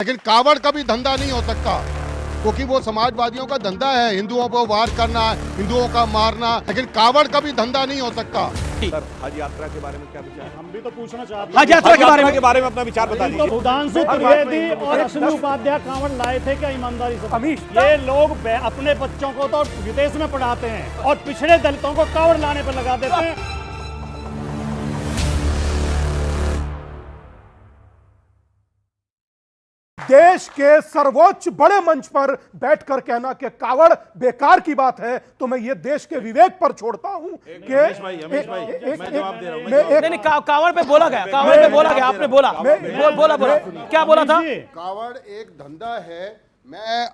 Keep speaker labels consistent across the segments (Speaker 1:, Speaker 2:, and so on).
Speaker 1: लेकिन कावड़ का भी धंधा नहीं हो सकता, क्योंकि वो समाजवादियों का धंधा है हिंदुओं पर वार करना, हिंदुओं का मारना। लेकिन कावड़ का भी धंधा नहीं हो सकता।
Speaker 2: सर, हज यात्रा के बारे में क्या विचार है?
Speaker 3: हम भी तो पूछना चाहते हैं।
Speaker 4: हज यात्रा के बारे में
Speaker 2: अपना विचार बता दीजिए।
Speaker 3: सुधांशु त्रिवेदी और अश्विनी उपाध्याय कांवड़ लाए थे क्या ईमानदारी से? अमीश, ये लोग अपने बच्चों को तो विदेश में पढ़ाते हैं और पिछड़े दलितों को कांवड़ लाने पर लगा देते हैं।
Speaker 5: देश के सर्वोच्च बड़े मंच पर बैठकर कहना कि कावड़ बेकार की बात है, तो मैं ये देश के विवेक पर छोड़ता हूं कि
Speaker 2: मैं जवाब दे रहा हूं।
Speaker 4: नहीं, कावड़ पे बोला गया, कावड़ पे बोला गया, आपने बोला बोला क्या बोला था?
Speaker 1: कावड़ एक धंधा है। मैं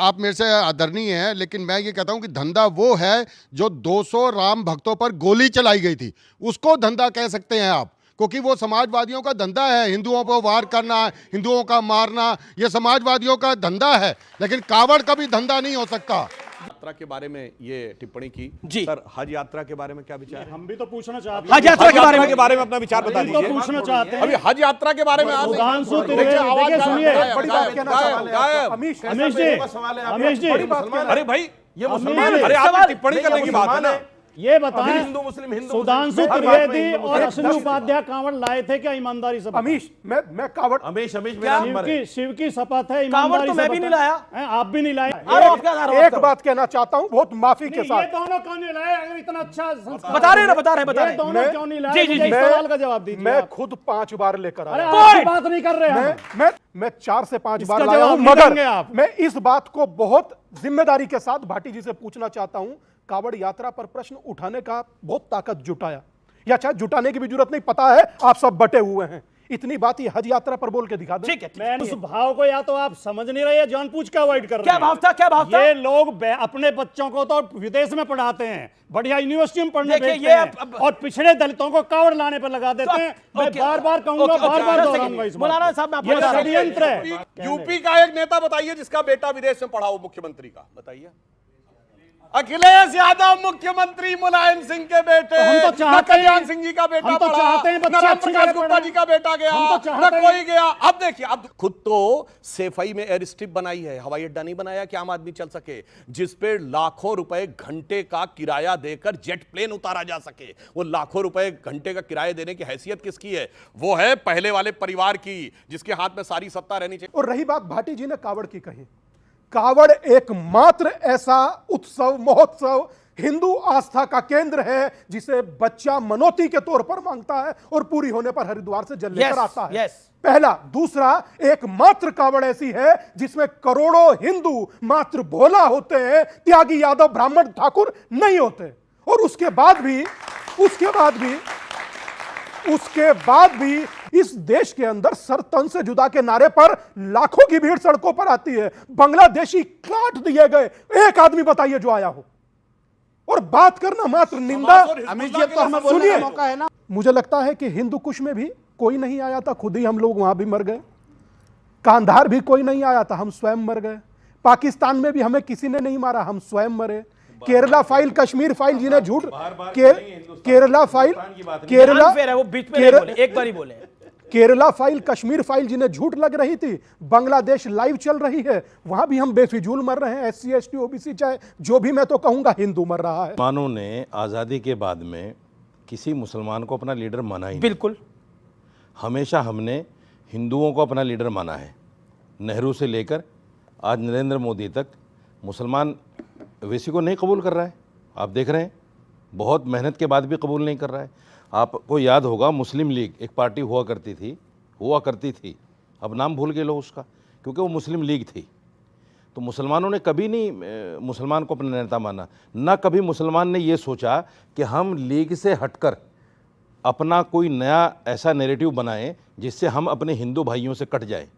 Speaker 1: आप मेरे से आदरणीय हैं, लेकिन मैं ये कहता हूं कि धंधा वो है जो 200 राम भक्तों पर गोली चलाई गई थी, उसको धंधा कह सकते हैं आप, क्योंकि वो समाजवादियों का धंधा है हिंदुओं पर वार करना, हिंदुओं का मारना। ये समाजवादियों का धंधा है, लेकिन कावड़ का भी धंधा नहीं हो सकता।
Speaker 2: यात्रा के बारे में ये टिप्पणी की
Speaker 4: जी।
Speaker 2: सर, हज यात्रा के बारे में क्या विचार है?
Speaker 3: हम भी तो पूछना चाहते हैं।
Speaker 4: हज यात्रा
Speaker 2: के बारे में अपना विचार बता
Speaker 3: हम तो
Speaker 2: दीजिए।
Speaker 3: पूछना चाहते हैं।
Speaker 2: अभी हज यात्रा के बारे में
Speaker 3: सुधांशु त्रिवेदी, देखिए सुनिए,
Speaker 5: बड़ी बात कहना सवाल है आपका।
Speaker 3: अमीश जी,
Speaker 5: बड़ी बात कहना।
Speaker 2: अरे भाई,
Speaker 3: ये मुसलमान,
Speaker 2: अरे आपकी टिप्पणी करने की बात है ना।
Speaker 3: ये बताएं,
Speaker 2: हिंदू मुस्लिम
Speaker 3: सुधांशु त्रिवेदी और अश्विनी उपाध्याय कांवड़ लाए थे क्या ईमानदारी से?
Speaker 5: अमीश, मैं कावड़
Speaker 2: हमेश मेरा नंबर है।
Speaker 3: शिव की शपथ है,
Speaker 4: कावड़
Speaker 3: ईमानदारी
Speaker 4: तो
Speaker 3: से
Speaker 4: मैं भी नहीं लाया।
Speaker 3: आप भी नहीं लाए।
Speaker 5: एक बात कहना चाहता हूं बहुत माफी के
Speaker 3: ये
Speaker 5: साथ।
Speaker 3: दोनों क्यों नहीं लाए? अगर इतना अच्छा संस्कार
Speaker 4: बता रहे
Speaker 3: ये दोनों
Speaker 5: मैं-
Speaker 3: क्यों नहीं लाए?
Speaker 4: जी, जी,
Speaker 3: मुझे
Speaker 4: जी।
Speaker 3: इस सवाल का जवाब दीजिए।
Speaker 5: मैं
Speaker 3: आप।
Speaker 5: खुद 5 बार लेकर
Speaker 3: अरे
Speaker 5: आया।
Speaker 3: आपकी बात नहीं कर रहे हम।
Speaker 5: मैं 4 से 5
Speaker 3: इसका
Speaker 5: बार लाया हूं,
Speaker 3: जवाब नहीं देंगे
Speaker 5: मगर
Speaker 3: आप।
Speaker 5: मैं इस बात को बहुत जिम्मेदारी के साथ भाटी जी से पूछना चाहता हूं। कावड़ यात्रा पर प्रश्न उठाने का बहुत ताकत जुटाया, या चाहे जुटाने की भी जरूरत नहीं, पता है आप सब बटे हुए हैं। इतनी बात ही हज यात्रा पर बोल के दिखा दो।
Speaker 4: ठीक है,
Speaker 3: मैं उस भाव को या तो आप समझ नहीं रहे या जानबूझ के अवॉइड कर रहे
Speaker 4: क्या
Speaker 3: हैं।
Speaker 4: भाव था, क्या भाव था?
Speaker 3: ये लोग अपने बच्चों को तो विदेश में पढ़ाते हैं, बढ़िया यूनिवर्सिटी में पढ़ने
Speaker 4: देखिए,
Speaker 3: भेजते
Speaker 4: ये
Speaker 3: हैं और पिछड़े दलितों को कावड़ लाने पर लगा देते हैं। मैं बार-बार कहूंगा, बार-बार दोहराऊंगा इस बात
Speaker 4: मौलाना
Speaker 3: को।
Speaker 4: साहब, मैं आपको
Speaker 3: ये
Speaker 4: बता रहा हूं।
Speaker 3: षड्यंत्र है।
Speaker 2: यूपी का एक नेता बताइए जिसका बेटा विदेश में पढ़ा हो, मुख्यमंत्री का बताइए। अखिलेश यादव मुख्यमंत्री, मुलायम सिंह के बेटे,
Speaker 3: हम तो चाहते हैं,
Speaker 2: कल्याण सिंह जी का बेटा
Speaker 3: हम तो
Speaker 2: पढ़ा,
Speaker 3: चाहते हैं बच्चे
Speaker 2: राम
Speaker 3: अच्छी
Speaker 2: प्रकाश
Speaker 3: जगह
Speaker 2: गुप्ता जी का बेटा गया,
Speaker 3: हम तो
Speaker 2: न
Speaker 3: चाहते हैं।
Speaker 2: कोई गया। अब देखिए, अब खुद तो सेफई में एयर स्ट्रिप बनाई है, हवाई अड्डा नहीं बनाया कि आम आदमी चल सके, जिस पे लाखों रुपए घंटे का किराया देकर जेट प्लेन उतारा जा सके। वो लाखों रुपए घंटे का किराया देने की हैसियत किसकी है? वो है पहले वाले परिवार की, जिसके हाथ में सारी सत्ता रहनी चाहिए।
Speaker 5: और रही बात भाटी जी ने कावड़ की कही, कावड़ एकमात्र ऐसा उत्सव महोत्सव हिंदू आस्था का केंद्र है जिसे बच्चा मनोती के तौर पर मांगता है और पूरी होने पर हरिद्वार से जल लेकर आता है। पहला। दूसरा, एकमात्र कावड़ ऐसी है जिसमें करोड़ों हिंदू मात्र भोला होते हैं, त्यागी यादव ब्राह्मण ठाकुर नहीं होते। और उसके बाद भी इस देश के अंदर सर तन से जुदा के नारे पर लाखों की भीड़ सड़कों पर आती है। बांग्लादेशी काट दिए गए, एक आदमी बताइए जो आया हो। और बात करना मात्र निंदा। सुनिए, मुझे लगता है कि हिंदू कुश में भी कोई नहीं आया था, खुद ही हम लोग वहां भी मर गए। कांधार भी कोई नहीं आया था, हम स्वयं मर गए। पाकिस्तान में भी हमें किसी ने नहीं मारा, हम स्वयं मरे। केरला फाइल, कश्मीर फाइल जिन्हें झूठ, केरला फाइल,
Speaker 4: एक बार ही बोले,
Speaker 5: केरला फाइल, कश्मीर फाइल जिन्हें झूठ लग रही थी, बांग्लादेश लाइव चल रही है, वहां भी हम बेफिजूल मर रहे हैं। SC ST OBC चाहे जो भी, मैं तो कहूंगा हिंदू मर रहा है।
Speaker 6: मुसलमानों ने आज़ादी के बाद में किसी मुसलमान को अपना लीडर माना ही नहीं।
Speaker 4: बिल्कुल,
Speaker 6: हमेशा हमने हिंदुओं को अपना लीडर माना है। नेहरू से लेकर आज नरेंद्र मोदी तक मुसलमान वैसी को नहीं कबूल कर रहा है। आप देख रहे हैं, बहुत मेहनत के बाद भी कबूल नहीं कर रहा है। आपको याद होगा, मुस्लिम लीग एक पार्टी हुआ करती थी, अब नाम भूल गए लोग उसका, क्योंकि वो मुस्लिम लीग थी। तो मुसलमानों ने कभी नहीं मुसलमान को अपना नेता माना, ना कभी मुसलमान ने ये सोचा कि हम लीग से हटकर अपना कोई नया ऐसा नैरेटिव बनाएं जिससे हम अपने हिंदू भाइयों से कट जाएं,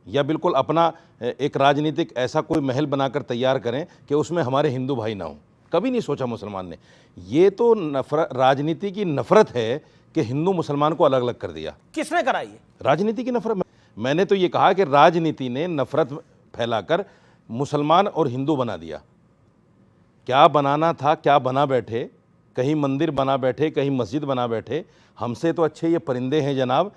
Speaker 6: या बिल्कुल अपना एक राजनीतिक ऐसा कोई महल बनाकर तैयार करें कि उसमें हमारे हिंदू भाई ना हों। कभी नहीं सोचा मुसलमान ने। ये तो राजनीति की नफरत है कि हिंदू मुसलमान को अलग अलग कर दिया।
Speaker 4: किसने कराई है
Speaker 6: राजनीति की नफरत? मैंने तो ये कहा कि राजनीति ने नफरत फैलाकर मुसलमान और हिंदू बना दिया। क्या बनाना था, क्या बना बैठे, कहीं मंदिर बना बैठे, कहीं मस्जिद बना बैठे। हमसे तो अच्छे ये परिंदे हैं जनाब,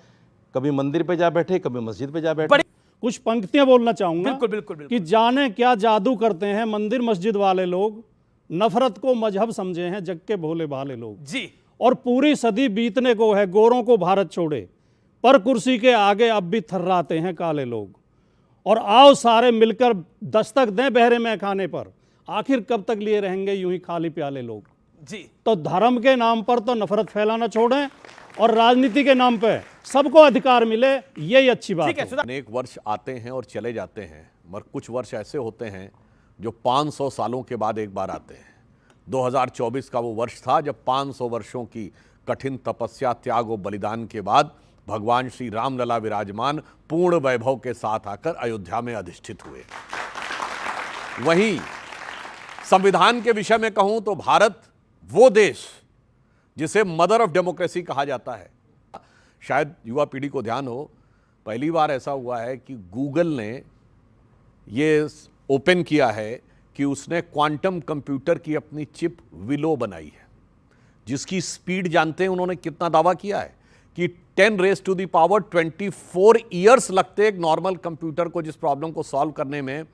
Speaker 6: कभी मंदिर पे जा बैठे, कभी मस्जिद पे जा बैठे।
Speaker 3: कुछ पंक्तियां बोलना चाहूंगा।
Speaker 4: बिल्कुल, बिल्कुल, बिल्कुल।
Speaker 3: कि जाने क्या जादू करते हैं मंदिर मस्जिद वाले लोग, नफरत को मजहब समझे हैं जग के भोले भाले लोग।
Speaker 4: जी,
Speaker 3: और पूरी सदी बीतने को है गोरों को भारत छोड़े, पर कुर्सी के आगे अब भी थर्राते हैं काले लोग। और आओ सारे मिलकर दस्तक दें बहरे में खाने पर, आखिर कब तक लिए रहेंगे यूं ही खाली प्याले लोग।
Speaker 4: जी,
Speaker 3: तो धर्म के नाम पर तो नफरत फैलाना छोड़ें और राजनीति के नाम पे सबको अधिकार मिले, यही अच्छी बात
Speaker 4: ठीक है
Speaker 3: है।
Speaker 4: सुधा।
Speaker 2: अनेक वर्ष आते हैं और चले जाते हैं, मगर कुछ वर्ष ऐसे होते हैं जो 500 सालों के बाद एक बार आते हैं। 2024 का वो वर्ष था जब 500 वर्षों की कठिन तपस्या, त्याग और बलिदान के बाद भगवान श्री रामलला विराजमान पूर्ण वैभव के साथ आकर अयोध्या में अधिष्ठित हुए। वहीं संविधान के विषय में कहूं तो भारत वो देश जिसे मदर ऑफ डेमोक्रेसी कहा जाता है। शायद युवा पीढ़ी को ध्यान हो, पहली बार ऐसा हुआ है कि गूगल ने ये ओपन किया है कि उसने क्वांटम कंप्यूटर की अपनी चिप विलो बनाई है, जिसकी स्पीड जानते हैं उन्होंने कितना दावा किया है कि 10⁻24 ईयर्स लगते एक नॉर्मल कंप्यूटर को जिस प्रॉब्लम को सॉल्व करने में,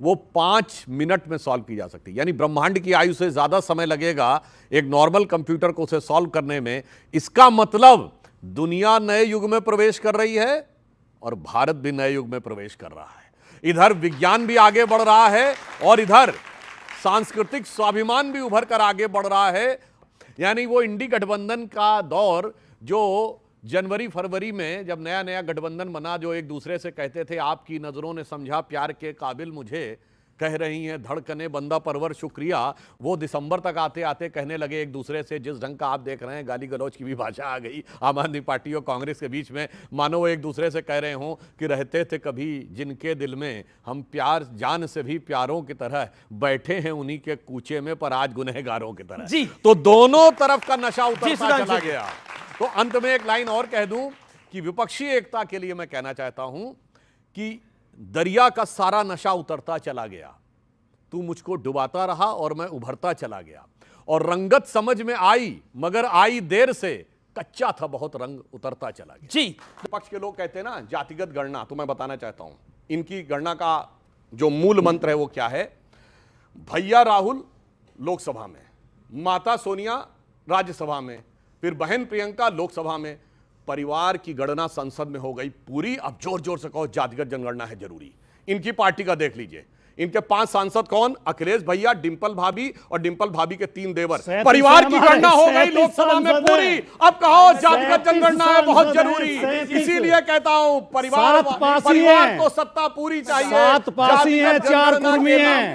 Speaker 2: वो 5 मिनट में सॉल्व की जा सकती है। यानी ब्रह्मांड की आयु से ज्यादा समय लगेगा एक नॉर्मल कंप्यूटर को उसे सॉल्व करने में। इसका मतलब दुनिया नए युग में प्रवेश कर रही है और भारत भी नए युग में प्रवेश कर रहा है। इधर विज्ञान भी आगे बढ़ रहा है और इधर सांस्कृतिक स्वाभिमान भी उभर कर आगे बढ़ रहा है। यानी वो इंडी गठबंधन का दौर जो जनवरी फरवरी में जब नया नया गठबंधन बना, जो एक दूसरे से कहते थे आपकी नजरों ने समझा प्यार के काबिल मुझे, कह रही हैं धड़कने बंदा परवर शुक्रिया, वो दिसंबर तक आते आते कहने लगे एक दूसरे से जिस ढंग का आप देख रहे हैं गाली गलौज की भी भाषा आ गई आम आदमी पार्टी और कांग्रेस के बीच में, मानो वो एक दूसरे से कह रहे हों कि रहते थे कभी जिनके दिल में हम प्यार जान से भी प्यारों की तरह, बैठे हैं उन्हीं के कूचे में पर आज गुनहगारों की तरह।
Speaker 4: जी।
Speaker 2: तो दोनों तरफ का नशा उतरता
Speaker 4: सुधांशु
Speaker 2: चला
Speaker 4: जी।
Speaker 2: गया। तो अंत में एक लाइन और कह दूं कि विपक्षी एकता के लिए मैं कहना चाहता हूं कि दरिया का सारा नशा उतरता चला गया, तू मुझको डुबाता रहा और मैं उभरता चला गया, और रंगत समझ में आई मगर आई देर से, कच्चा था बहुत रंग उतरता चला गया।
Speaker 4: जी,
Speaker 2: विपक्ष के लोग कहते हैं ना जातिगत गणना, तो मैं बताना चाहता हूं इनकी गणना का जो मूल मंत्र है वो क्या है। भैया राहुल लोकसभा में, माता सोनिया राज्यसभा में, फिर बहन प्रियंका लोकसभा में, परिवार की गणना संसद में हो गई पूरी। अब जोर जोर से कहो जातिगत जनगणना है जरूरी। इनकी पार्टी का देख लीजिए, इनके 5 सांसद कौन, अखिलेश भैया, डिंपल भाभी और डिंपल भाभी के 3 देवर। परिवार की गणना हो गई लोकसभा में पूरी। अब कहो जातिगत जनगणना है बहुत जरूरी। इसीलिए कहता हूं परिवार को सत्ता पूरी चाहिए।
Speaker 3: 7 पासी हैं, 4 कुर्मी हैं।